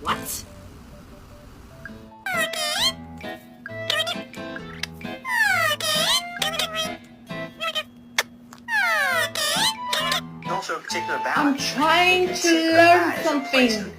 What? Also a particular I'm trying to learn something.